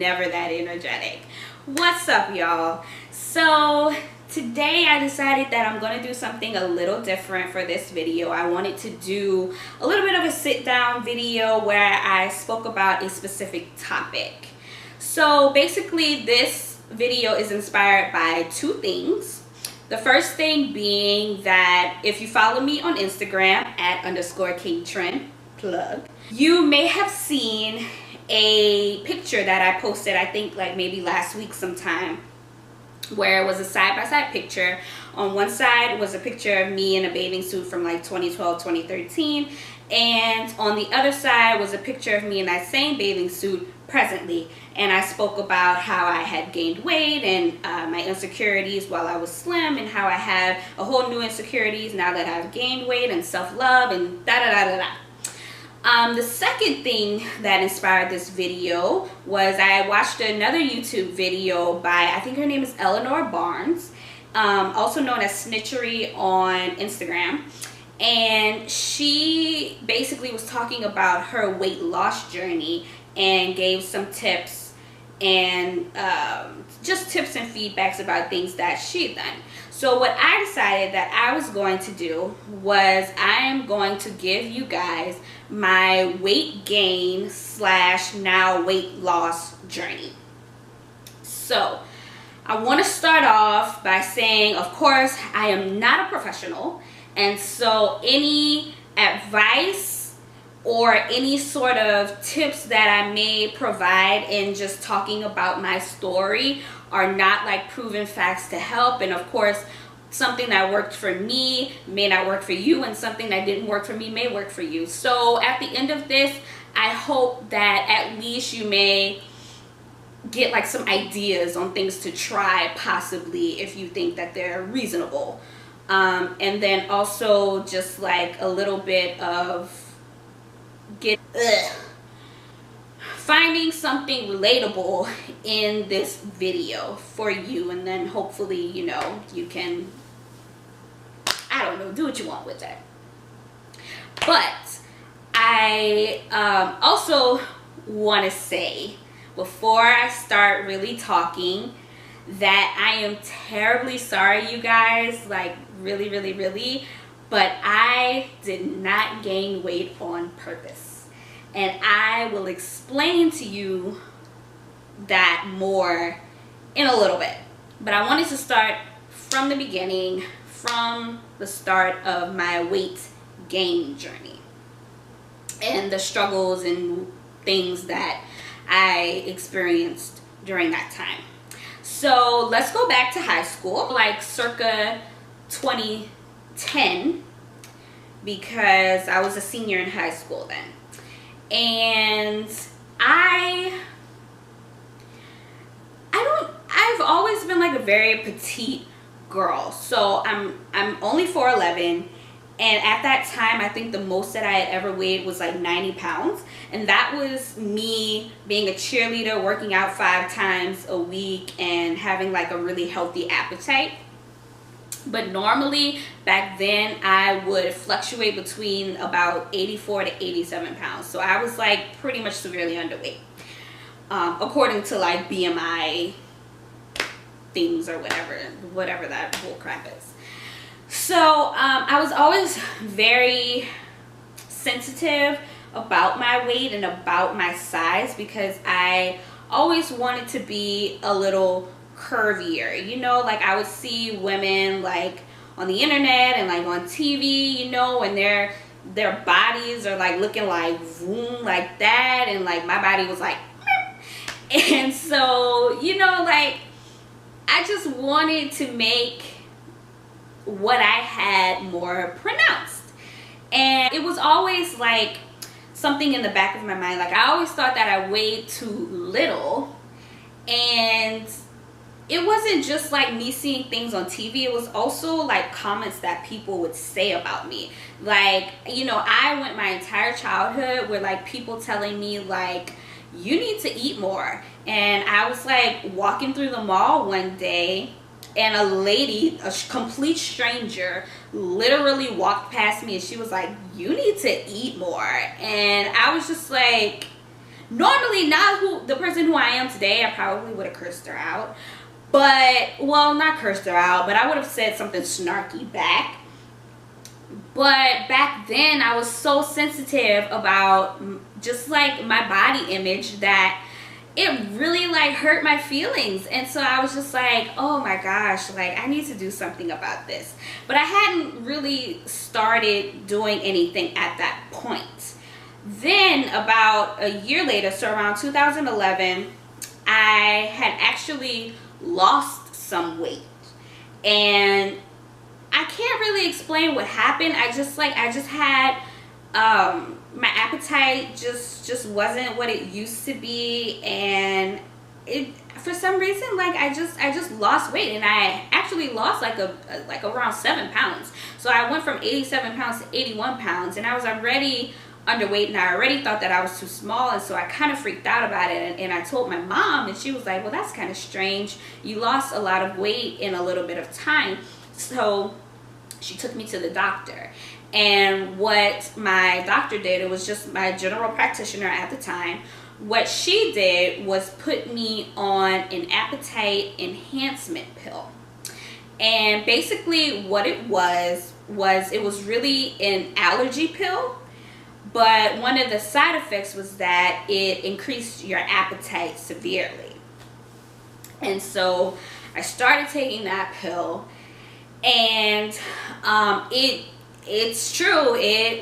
never that energetic. What's up, y'all? So today I decided that I'm going to do something a little different for this video. I wanted to do a little bit of a sit down video where I spoke about a specific topic. So basically this video is inspired by two things. The first thing being that if you follow me on Instagram at _KTrend, plug, you may have seen a picture that I posted, I think like maybe last week sometime, where it was a side-by-side picture. On one side was a picture of me in a bathing suit from like 2012, 2013, and on the other side was a picture of me in that same bathing suit presently. And I spoke about how I had gained weight and my insecurities while I was slim, and how I have a whole new insecurities now that I've gained weight, and self-love and da-da-da-da-da. The second thing that inspired this video was I watched another YouTube video by, I think her name is Eleanor Barnes, also known as Snitchery on Instagram. And she basically was talking about her weight loss journey and gave some tips and just tips and feedbacks about things that she had done. So what I decided that I was going to do was I am going to give you guys my weight gain / now weight loss journey. So I want to start off by saying, of course, I am not a professional, and so any advice or any sort of tips that I may provide in just talking about my story are not like proven facts to help. And of course, something that worked for me may not work for you, and something that didn't work for me may work for you. So at the end of this, I hope that at least you may get like some ideas on things to try, possibly, if you think that they're reasonable. And then also just like a little bit of finding something relatable in this video for you, and then hopefully, you know, you can, I don't know, do what you want with that. But I also want to say, before I start really talking, that I am terribly sorry, you guys, like really, but I did not gain weight on purpose. And I will explain to you that more in a little bit. But I wanted to start from the beginning, from the start of my weight gain journey and the struggles and things that I experienced during that time. So let's go back to high school, like circa 2010, because I was a senior in high school then. And I've always been like a very petite girl. So I'm only 4'11", and at that time I think the most that I had ever weighed was like 90 pounds. And that was me being a cheerleader, working out 5 times a week, and having like a really healthy appetite. But normally back then I would fluctuate between about 84 to 87 pounds. So I was like pretty much severely underweight, according to like BMI things or whatever that bull crap is. So I was always very sensitive about my weight and about my size, because I always wanted to be a little curvier, you know. Like I would see women like on the internet and like on TV, you know, and their bodies are like looking like vroom, like that, and like my body was like and so, you know, like I just wanted to make what I had more pronounced. And it was always like something in the back of my mind, like I always thought that I weighed too little. And it wasn't just like me seeing things on TV, it was also like comments that people would say about me. Like, you know, I went my entire childhood with like people telling me like, you need to eat more. And I was like walking through the mall one day, and a lady, a complete stranger, literally walked past me, and she was like, you need to eat more. And I was just like, Normally, not the person who I am today, I probably would have cursed her out. But, well, not cursed her out, but I would have said something snarky back. But back then, I was so sensitive about just like my body image that it really like hurt my feelings. And so I was just like, oh my gosh, like I need to do something about this. But I hadn't really started doing anything at that point. Then about a year later, so around 2011, I had actually lost some weight. And I can't really explain what happened. I just had my appetite just wasn't what it used to be, and it for some reason like I just lost weight, and I actually lost like around 7 pounds. So I went from 87 pounds to 81 pounds, and I was already underweight, and I already thought that I was too small, and so I kind of freaked out about it, and I told my mom, and she was like, well, that's kind of strange, you lost a lot of weight in a little bit of time. So she took me to the doctor, and what my doctor did, it was just my general practitioner at the time, what she did was put me on an appetite enhancement pill. And basically what it was it was really an allergy pill. But one of the side effects was that it increased your appetite severely. And so I started taking that pill, and it's true.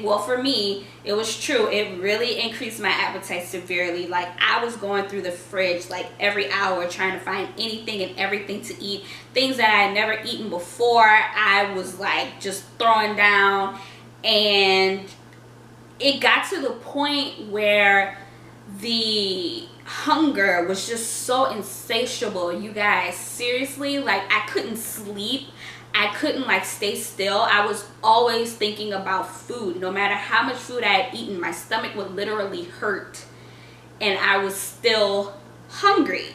Well, for me, it was true. It really increased my appetite severely. Like I was going through the fridge like every hour trying to find anything and everything to eat. Things that I had never eaten before, I was like just throwing down, and it got to the point where the hunger was just so insatiable, you guys. Seriously, like I couldn't sleep. I couldn't like stay still. I was always thinking about food. No matter how much food I had eaten, my stomach would literally hurt, and I was still hungry.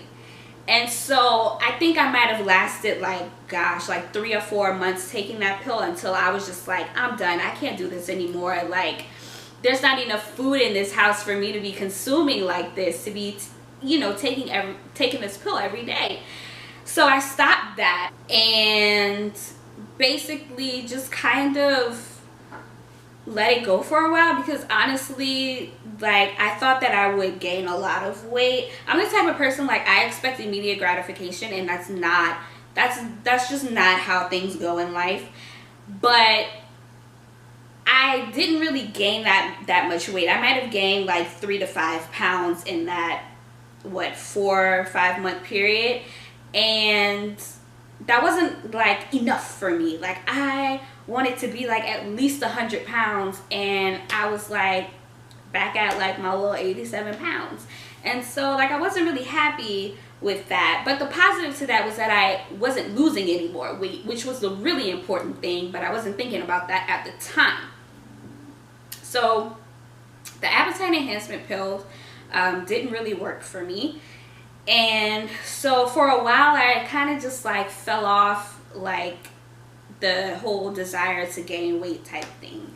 And so I think I might have lasted like, gosh, like 3 or 4 months taking that pill, until I was just like, I'm done. I can't do this anymore. Like, there's not enough food in this house for me to be consuming like this, to be, you know, taking this pill every day. So I stopped that, and basically just kind of let it go for a while, because honestly, like I thought that I would gain a lot of weight. I'm the type of person, like I expect immediate gratification, and that's just not how things go in life. But I didn't really gain that much weight. I might have gained like 3 to 5 pounds in that 4 or 5 month period, and that wasn't like enough for me. Like I wanted to be like at least 100 pounds, and I was like back at like my little 87 pounds. And so like I wasn't really happy with that. But the positive to that was that I wasn't losing any more weight, which was the really important thing, but I wasn't thinking about that at the time. So the appetite enhancement pills didn't really work for me. And so for a while I kind of just like fell off like the whole desire to gain weight type thing.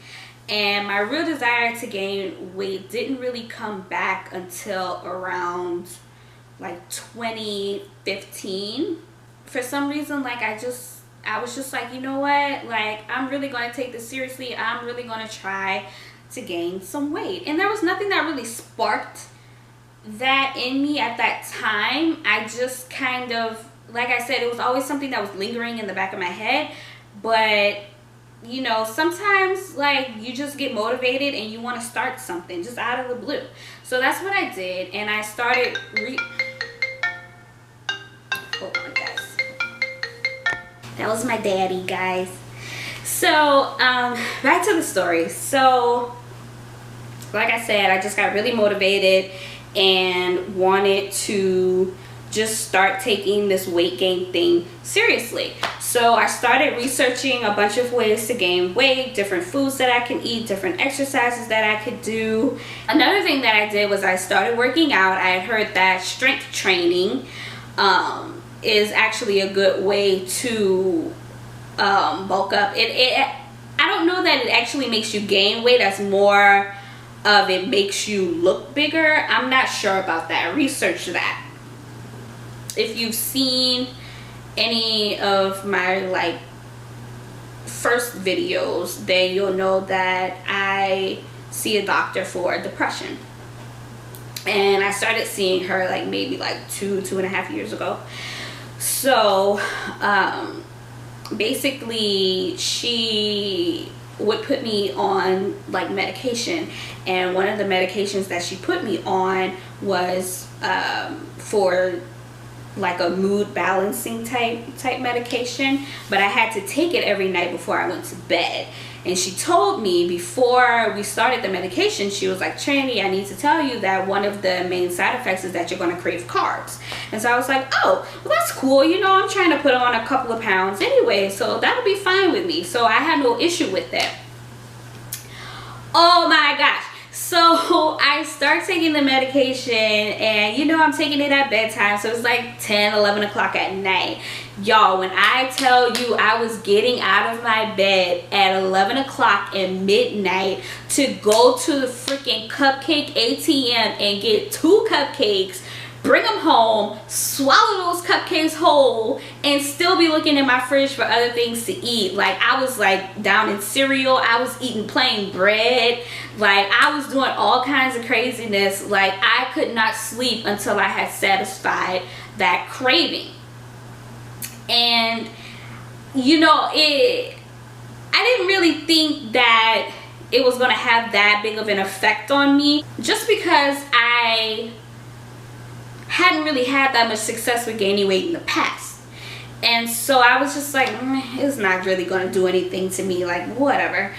And my real desire to gain weight didn't really come back until around like 2015. For some reason, like I was just like, you know what, like I'm really going to take this seriously. I'm really going to try to gain some weight. And there was nothing that really sparked that in me at that time. I just kind of, like I said, it was always something that was lingering in the back of my head. But you know, sometimes like you just get motivated and you want to start something just out of the blue. So that's what I did, and I started hold on guys, that was my daddy, guys. So back to the story. So like I said, I just got really motivated and wanted to just start taking this weight gain thing seriously. So I started researching a bunch of ways to gain weight, different foods that I can eat, different exercises that I could do. Another thing that I did was I started working out. I had heard that strength training is actually a good way to bulk up. I don't know that it actually makes you gain weight. That's more of it makes you look bigger. I'm not sure about that. Research that. If you've seen any of my like first videos, then you'll know that I see a doctor for depression, and I started seeing her like maybe like 2.5 years ago. So basically she would put me on like medication, and one of the medications that she put me on was for like a mood balancing type medication, but I had to take it every night before I went to bed. And she told me before we started the medication, she was like, Trinity, I need to tell you that one of the main side effects is that you're going to crave carbs. And so I was like, oh, well, that's cool. You know, I'm trying to put on a couple of pounds anyway, so that'll be fine with me. So I had no issue with that. Oh my gosh. So I start taking the medication, and you know, I'm taking it at bedtime, so it's like 10-11 o'clock at night. Y'all, when I tell you I was getting out of my bed at 11 o'clock and midnight to go to the freaking cupcake ATM and get 2 cupcakes, bring them home, swallow those cupcakes whole, and still be looking in my fridge for other things to eat. Like, I was like down in cereal, I was eating plain bread, like I was doing all kinds of craziness. Like, I could not sleep until I had satisfied that craving. And you know, I didn't really think that it was going to have that big of an effect on me, just because I hadn't really had that much success with gaining weight in the past. And so I was just like, it's not really going to do anything to me, like whatever.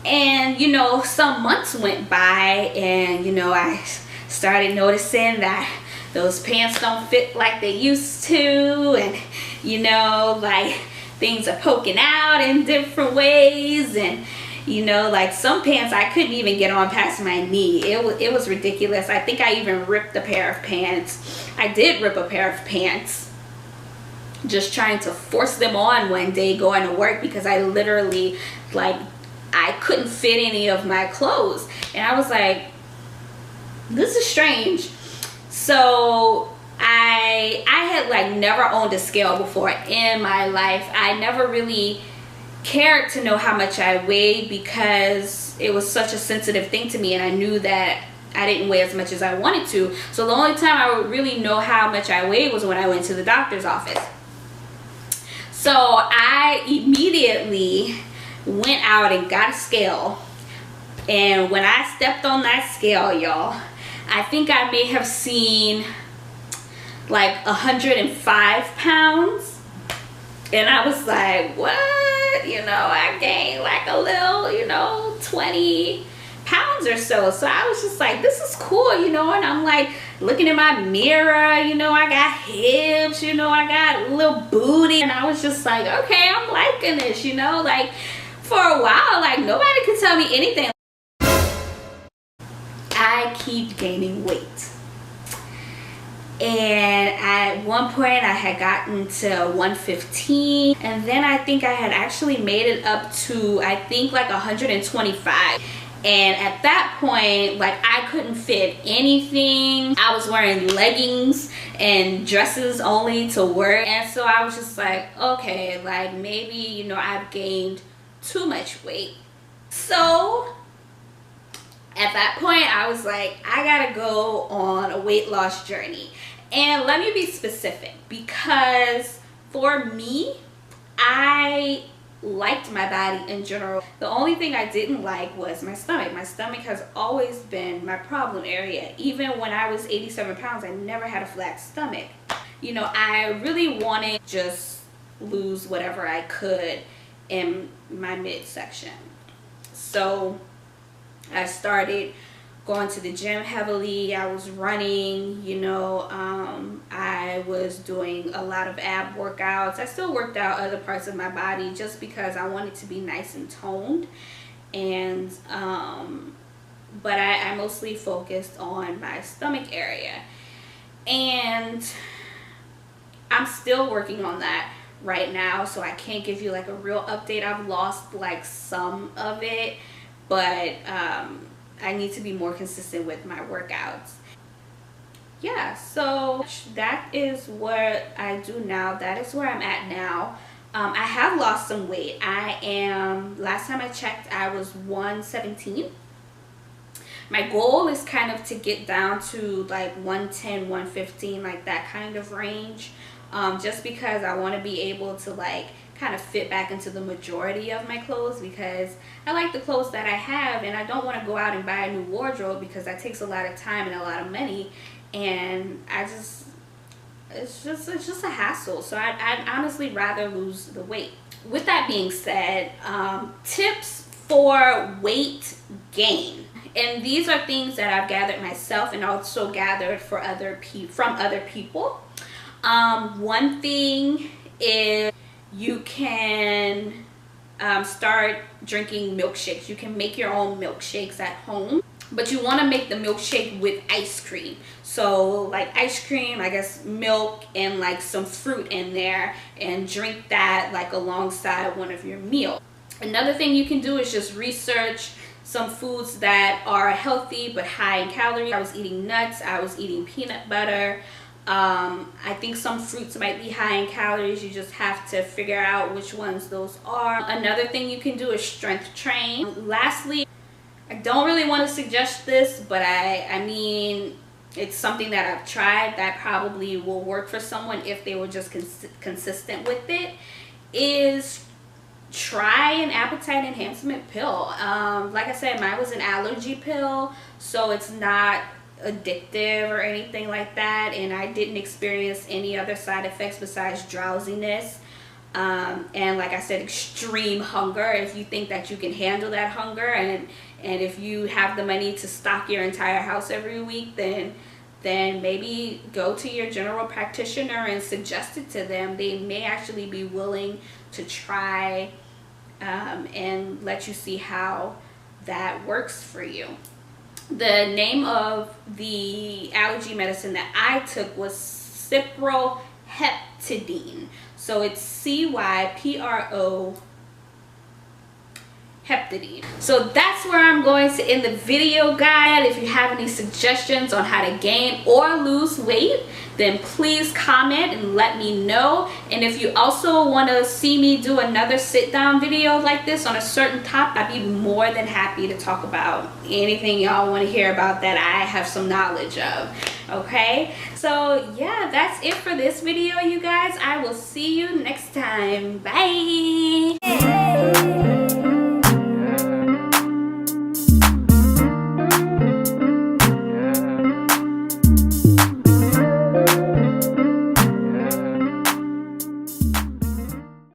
And you know, some months went by, and you know, I started noticing that those pants don't fit like they used to, and you know, like things are poking out in different ways, and you know, like some pants I couldn't even get on past my knee. It was ridiculous. I think I even ripped a pair of pants. I did rip a pair of pants, just trying to force them on one day going to work, because I literally, like, I couldn't fit any of my clothes. And I was like, this is strange. So I had like never owned a scale before in my life. I never really cared to know how much I weighed, because it was such a sensitive thing to me, and I knew that I didn't weigh as much as I wanted to. So the only time I would really know how much I weighed was when I went to the doctor's office. So I immediately went out and got a scale, and when I stepped on that scale, y'all, I think I may have seen like 105 pounds, and I was like, what? You know, I gained like a little, you know, 20 pounds or so. So I was just like, this is cool, you know. And I'm like looking in my mirror, you know, I got hips, you know, I got a little booty, and I was just like, okay, I'm liking this, you know. Like, for a while, like nobody could tell me anything. I keep gaining weight, and at one point I had gotten to 115, and then I think I had actually made it up to, I think, like 125. And at that point, like, I couldn't fit anything. I was wearing leggings and dresses only to work, and so I was just like, okay, like maybe, you know, I've gained too much weight. So at that point I was like, I gotta go on a weight loss journey. And let me be specific, because for me, I liked my body in general. The only thing I didn't like was my stomach. My stomach has always been my problem area. Even when I was 87 pounds, I never had a flat stomach. You know, I really wanted to just lose whatever I could in my midsection. So I started going to the gym heavily. I was running, you know, I was doing a lot of ab workouts. I still worked out other parts of my body just because I wanted to be nice and toned. And but I mostly focused on my stomach area, and I'm still working on that right now, so I can't give you like a real update. I've lost like some of it, but I need to be more consistent with my workouts. Yeah, so that is what I do now. That is where I'm at now. I have lost some weight. Last time I checked, I was 117. My goal is kind of to get down to like 110, 115, like that kind of range. Just because I want to be able to like kind of fit back into the majority of my clothes, because I like the clothes that I have and I don't want to go out and buy a new wardrobe because that takes a lot of time and a lot of money, and it's just a hassle. So I'd honestly rather lose the weight. With that being said, tips for weight gain. And these are things that I've gathered myself and also gathered from other people. One thing is you can start drinking milkshakes. You can make your own milkshakes at home, but you want to make the milkshake with ice cream. So like ice cream, I guess milk, and like some fruit in there, and drink that like alongside one of your meals. Another thing you can do is just research some foods that are healthy but high in calories. I was eating nuts, I was eating peanut butter. I think some fruits might be high in calories. You just have to figure out which ones those are. Another thing you can do is strength train. Lastly, I don't really want to suggest this, but I mean, it's something that I've tried that probably will work for someone if they were just consistent with it, is try an appetite enhancement pill. Like I said, mine was an allergy pill, so it's not addictive or anything like that, and I didn't experience any other side effects besides drowsiness, and like I said, extreme hunger. If you think that you can handle that hunger, and if you have the money to stock your entire house every week, then maybe go to your general practitioner and suggest it to them. They may actually be willing to try and let you see how that works for you. The name of the allergy medicine that I took was CYPROHEPTADINE. So it's CYPROHEPTADINE. So that's where I'm going to end the video, guys. If you have any suggestions on how to gain or lose weight, then please comment and let me know. And if you also want to see me do another sit down video like this on a certain topic, I'd be more than happy to talk about anything y'all want to hear about that I have some knowledge of. Okay, so yeah, that's it for this video, you guys. I will see you next time. Bye.